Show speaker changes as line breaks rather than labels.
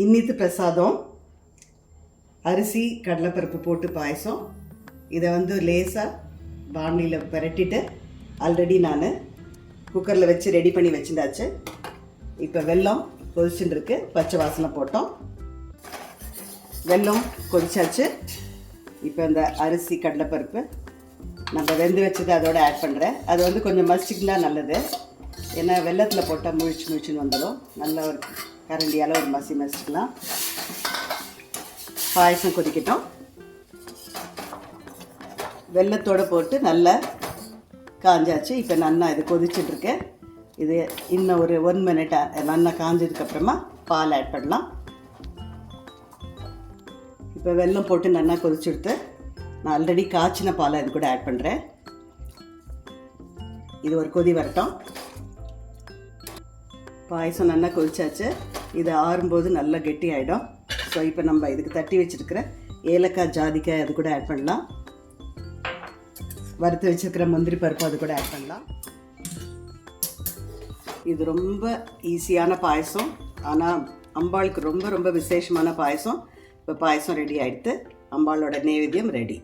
இன்னித்து பிரசாதம் அரிசி கடலைப்பருப்பு போட்டு பாயசம். இதை வந்து லேசாக பாண்டியில் பரட்டிட்டு ஆல்ரெடி நான் குக்கரில் வச்சு ரெடி பண்ணி வச்சுட்டாச்சு. இப்போ வெல்லம் கொதிச்சுட்டு இருக்கு, பச்சை வாசனை போட்டோம். வெல்லம் கொதிச்சாச்சு. இப்போ இந்த அரிசி கடலைப்பருப்பு நம்ம வெந்து வச்சது அதோட ஆட் பண்ணுறேன். அது வந்து கொஞ்சம் மசிச்சுக்கினா நல்லது, ஏன்னா வெள்ளத்தில் போட்டால் முழிச்சுன்னு வந்துடும். நல்ல ஒரு கரண்டியால் ஒரு மசிச்சுக்கலாம். பாயசம் கொதிக்கட்டும். வெள்ளத்தோடு போட்டு நல்லா காஞ்சாச்சு. இப்போ நல்லா இது கொதிச்சுட்ருக்கேன். இது இன்னும் ஒரு 1 மினிட் நல்லா காஞ்சதுக்கப்புறமா பால் ஆட் பண்ணலாம். இப்போ வெல்லம் போட்டு நல்லா கொதிச்சுடுத்து நான் ஆல்ரெடி காய்ச்சின பாலை இது கூட ஆட் பண்ணுறேன். இது ஒரு கொதி வரட்டும். பாயசம் நல்லா கொதிச்சாச்சு. இது ஆறும்போது நல்லா கெட்டி ஆகிடும். ஸோ இப்போ நம்ம இதுக்கு தட்டி வச்சுருக்கிற ஏலக்காய் ஜாதிக்காய் அது கூட ஆட் பண்ணலாம். வறுத்து வச்சுருக்கிற முந்திரி பருப்பு அது கூட ஆட் பண்ணலாம். இது ரொம்ப ஈஸியான பாயசம், ஆனால் அம்பாளுக்கு ரொம்ப ரொம்ப விசேஷமான பாயசம். இப்போ பாயசம் ரெடி ஆகிடுத்து. அம்பாளோட நைவேத்தியம் ரெடி.